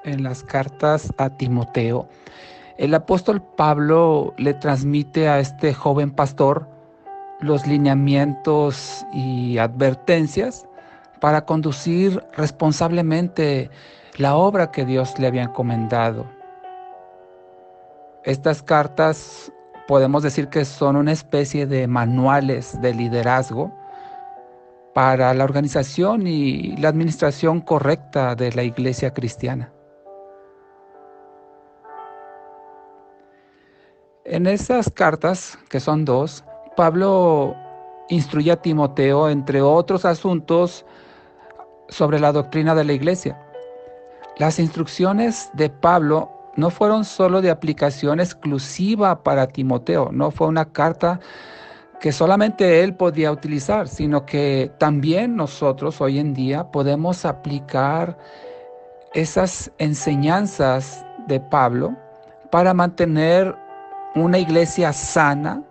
en las cartas a Timoteo, el apóstol Pablo le transmite a este joven pastor los lineamientos y advertencias para conducir responsablemente la obra que Dios le había encomendado. Estas cartas podemos decir que son una especie de manuales de liderazgo para la organización y la administración correcta de la iglesia cristiana. En esas cartas, que son dos, Pablo instruye a Timoteo, entre otros asuntos, sobre la doctrina de la iglesia. Las instrucciones de Pablo no fueron solo de aplicación exclusiva para Timoteo, no fue una carta que solamente él podía utilizar, sino que también nosotros hoy en día podemos aplicar esas enseñanzas de Pablo para mantener una iglesia sana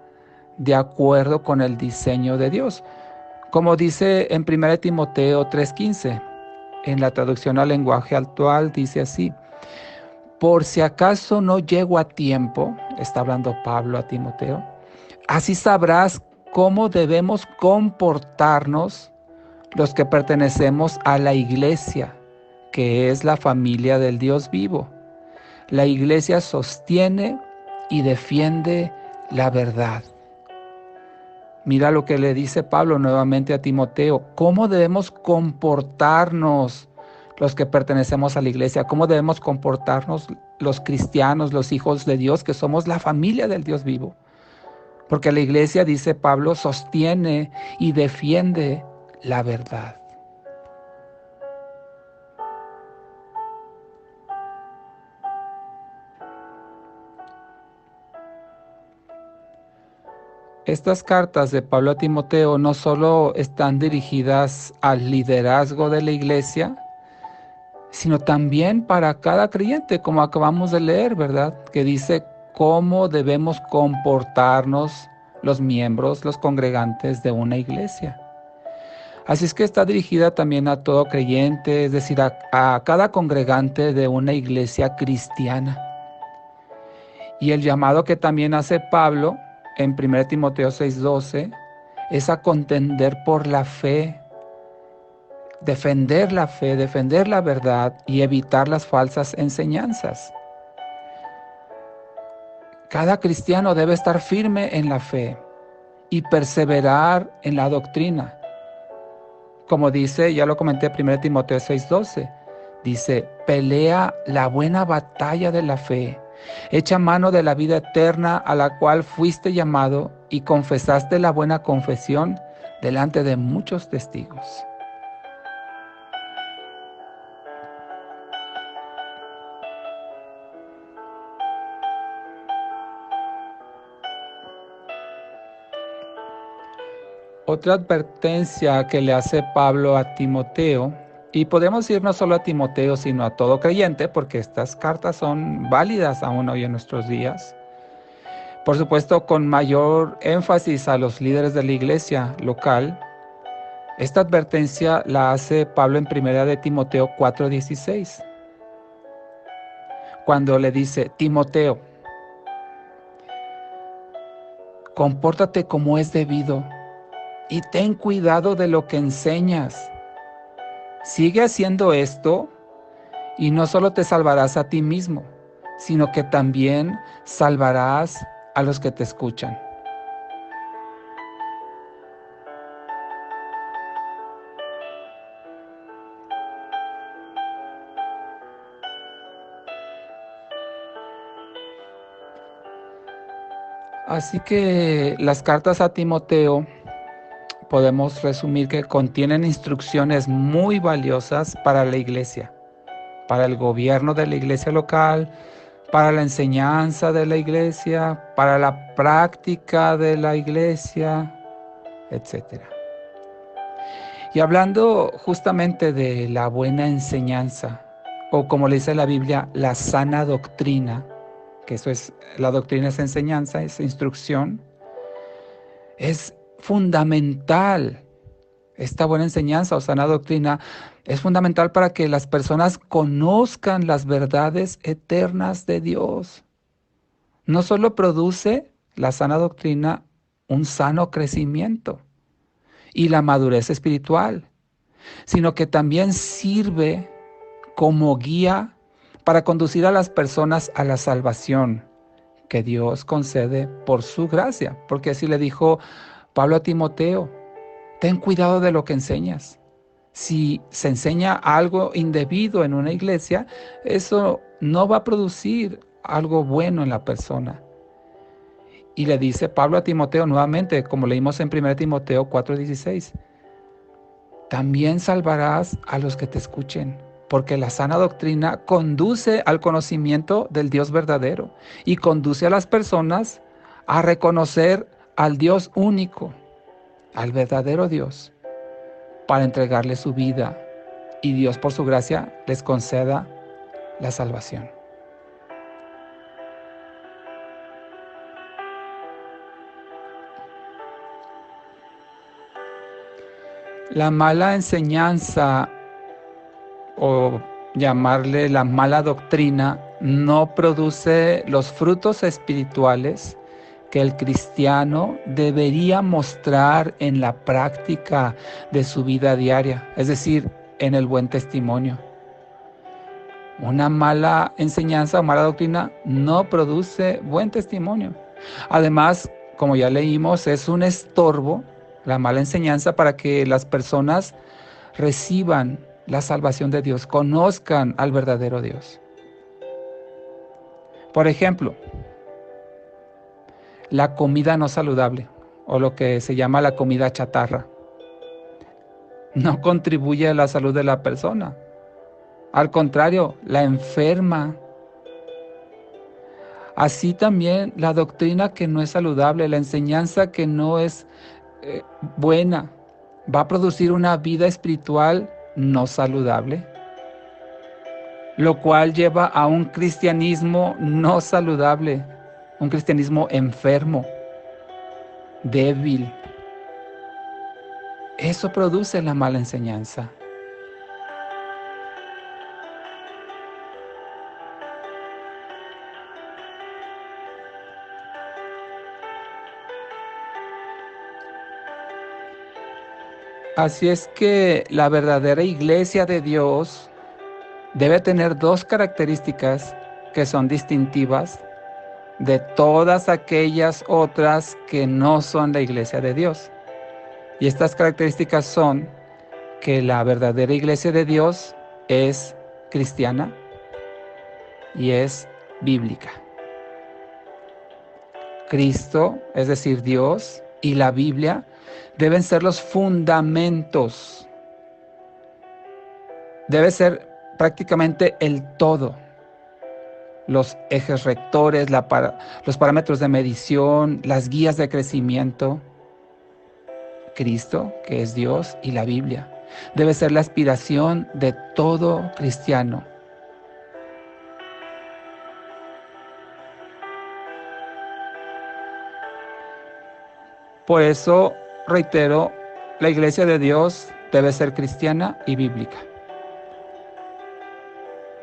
de acuerdo con el diseño de Dios. Como dice en 1 Timoteo 3:15, en la traducción al lenguaje actual dice así: por si acaso no llego a tiempo, está hablando Pablo a Timoteo, así sabrás cómo debemos comportarnos los que pertenecemos a la iglesia, que es la familia del Dios vivo. La iglesia sostiene y defiende la verdad. Mira lo que le dice Pablo nuevamente a Timoteo: cómo debemos comportarnos los que pertenecemos a la iglesia, cómo debemos comportarnos los cristianos, los hijos de Dios, que somos la familia del Dios vivo. Porque la iglesia, dice Pablo, sostiene y defiende la verdad. Estas cartas de Pablo a Timoteo no solo están dirigidas al liderazgo de la iglesia, sino también para cada creyente, como acabamos de leer, ¿verdad? Que dice cómo debemos comportarnos los miembros, los congregantes de una iglesia. Así es que está dirigida también a todo creyente, es decir, a cada congregante de una iglesia cristiana. Y el llamado que también hace Pablo en 1 Timoteo 6:12 es a contender por la fe, defender la verdad y evitar las falsas enseñanzas. Cada cristiano debe estar firme en la fe y perseverar en la doctrina. Como dice, ya lo comenté, 1 Timoteo 6:12, dice: pelea la buena batalla de la fe, echa mano de la vida eterna a la cual fuiste llamado y confesaste la buena confesión delante de muchos testigos. Otra advertencia que le hace Pablo a Timoteo, y podemos ir no solo a Timoteo, sino a todo creyente, porque estas cartas son válidas aún hoy en nuestros días. Por supuesto, con mayor énfasis a los líderes de la iglesia local. Esta advertencia la hace Pablo en 1 de Timoteo 4:16, cuando le dice: Timoteo, compórtate como es debido y ten cuidado de lo que enseñas. Sigue haciendo esto y no solo te salvarás a ti mismo, sino que también salvarás a los que te escuchan. Así que las cartas a Timoteo podemos resumir que contienen instrucciones muy valiosas para la iglesia, para el gobierno de la iglesia local, para la enseñanza de la iglesia, para la práctica de la iglesia, etc. Y hablando justamente de la buena enseñanza, o como le dice la Biblia, la sana doctrina, que eso es, la doctrina es enseñanza, es instrucción, es fundamental esta buena enseñanza o sana doctrina es fundamental para que las personas conozcan las verdades eternas de Dios. No solo produce la sana doctrina un sano crecimiento y la madurez espiritual, sino que también sirve como guía para conducir a las personas a la salvación que Dios concede por su gracia. Porque así le dijo Pablo a Timoteo: ten cuidado de lo que enseñas. Si se enseña algo indebido en una iglesia, eso no va a producir algo bueno en la persona. Y le dice Pablo a Timoteo nuevamente, como leímos en 1 Timoteo 4:16, también salvarás a los que te escuchen, porque la sana doctrina conduce al conocimiento del Dios verdadero y conduce a las personas a reconocer al Dios único, al verdadero Dios, para entregarle su vida, y Dios por su gracia les conceda la salvación. La mala enseñanza, o llamarle la mala doctrina, no produce los frutos espirituales que el cristiano debería mostrar en la práctica de su vida diaria, es decir, en el buen testimonio. Una mala enseñanza o mala doctrina no produce buen testimonio. Además, como ya leímos, es un estorbo la mala enseñanza para que las personas reciban la salvación de Dios, conozcan al verdadero Dios. Por ejemplo, la comida no saludable, o lo que se llama la comida chatarra, no contribuye a la salud de la persona. Al contrario, la enferma. Así también la doctrina que no es saludable, la enseñanza que no es buena, va a producir una vida espiritual no saludable, lo cual lleva a un cristianismo no saludable, un cristianismo enfermo, débil. Eso produce la mala enseñanza. Así es que la verdadera iglesia de Dios debe tener dos características que son distintivas de todas aquellas otras que no son la iglesia de Dios. Y estas características son que la verdadera iglesia de Dios es cristiana y es bíblica. Cristo, es decir, Dios, y la Biblia deben ser los fundamentos. Debe ser prácticamente el todo. Los ejes rectores, los parámetros de medición, las guías de crecimiento. Cristo, que es Dios, y la Biblia debe ser la aspiración de todo cristiano. Por eso, reitero, la iglesia de Dios debe ser cristiana y bíblica.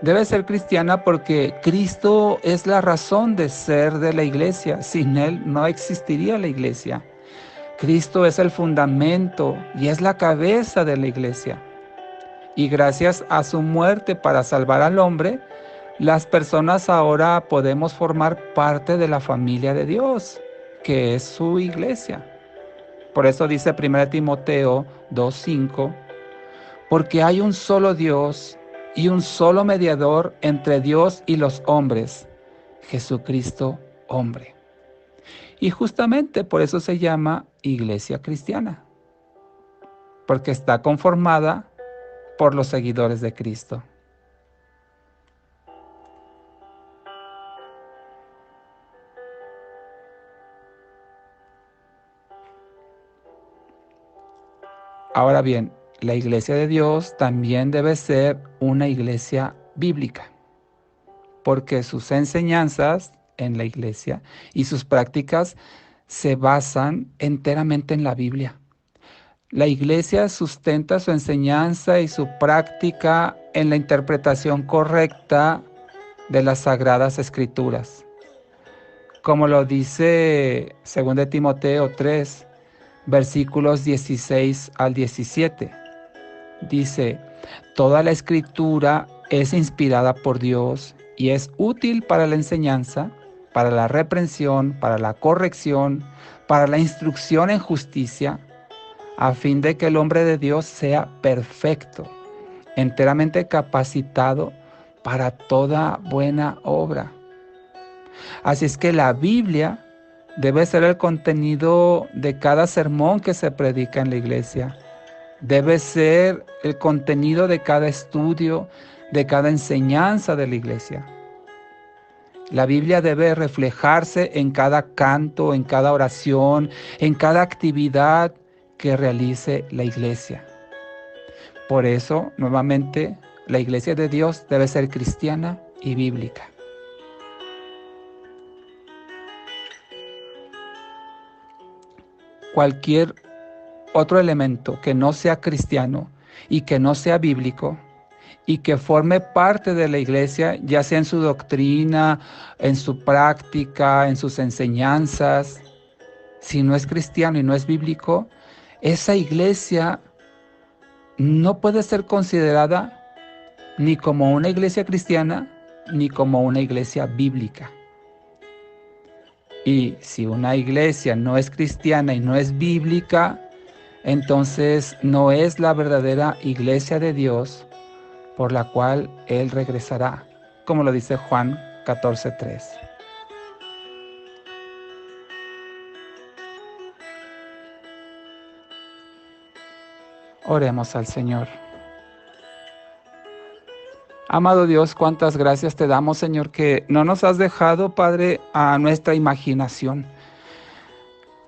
Debe ser cristiana porque Cristo es la razón de ser de la iglesia. Sin Él no existiría la iglesia. Cristo es el fundamento y es la cabeza de la iglesia. Y gracias a su muerte para salvar al hombre, las personas ahora podemos formar parte de la familia de Dios, que es su iglesia. Por eso dice 1 Timoteo 2:5, porque hay un solo Dios y un solo mediador entre Dios y los hombres, Jesucristo hombre. Y justamente por eso se llama iglesia cristiana, porque está conformada por los seguidores de Cristo. Ahora bien, la iglesia de Dios también debe ser una iglesia bíblica, porque sus enseñanzas en la iglesia y sus prácticas se basan enteramente en la Biblia. La Iglesia sustenta su enseñanza y su práctica en la interpretación correcta de las Sagradas Escrituras. Como lo dice 2 Timoteo 3, versículos 16 al 17. Dice: toda la Escritura es inspirada por Dios y es útil para la enseñanza, para la reprensión, para la corrección, para la instrucción en justicia, a fin de que el hombre de Dios sea perfecto, enteramente capacitado para toda buena obra. Así es que la Biblia debe ser el contenido de cada sermón que se predica en la iglesia. Debe ser el contenido de cada estudio, de cada enseñanza de la iglesia. La Biblia debe reflejarse en cada canto, en cada oración, en cada actividad que realice la iglesia. Por eso, nuevamente, la iglesia de Dios debe ser cristiana y bíblica. Cualquier otro elemento que no sea cristiano y que no sea bíblico y que forme parte de la iglesia, ya sea en su doctrina, en su práctica, en sus enseñanzas, si no es cristiano y no es bíblico, esa iglesia no puede ser considerada ni como una iglesia cristiana ni como una iglesia bíblica. Y si una iglesia no es cristiana y no es bíblica, entonces no es la verdadera iglesia de Dios por la cual Él regresará, como lo dice Juan 14:3. Oremos al Señor. Amado Dios, cuántas gracias te damos, Señor, que no nos has dejado, Padre, a nuestra imaginación,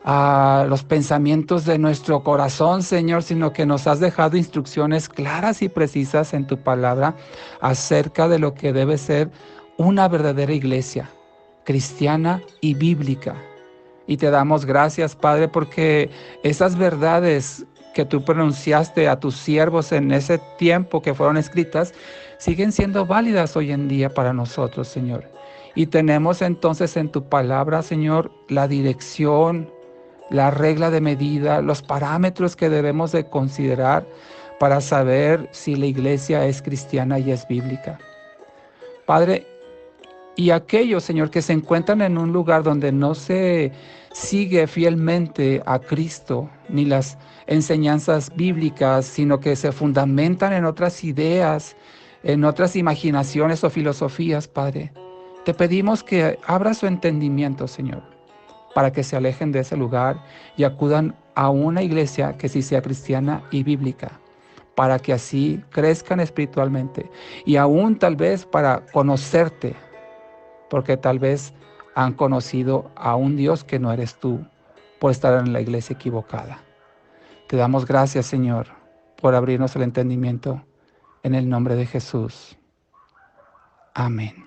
a los pensamientos de nuestro corazón, Señor, sino que nos has dejado instrucciones claras y precisas en tu palabra acerca de lo que debe ser una verdadera iglesia, cristiana y bíblica. Y te damos gracias, Padre, porque esas verdades que tú pronunciaste a tus siervos en ese tiempo que fueron escritas, siguen siendo válidas hoy en día para nosotros, Señor. Y tenemos entonces en tu palabra, Señor, la dirección, la regla de medida, los parámetros que debemos de considerar para saber si la iglesia es cristiana y es bíblica. Padre, y aquellos, Señor, que se encuentran en un lugar donde no se sigue fielmente a Cristo, ni las enseñanzas bíblicas, sino que se fundamentan en otras ideas, en otras imaginaciones o filosofías, Padre, te pedimos que abra su entendimiento, Señor, para que se alejen de ese lugar y acudan a una iglesia que sí sea cristiana y bíblica, para que así crezcan espiritualmente y aún tal vez para conocerte, porque tal vez han conocido a un Dios que no eres tú por estar en la iglesia equivocada. Te damos gracias, Señor, por abrirnos el entendimiento en el nombre de Jesús. Amén.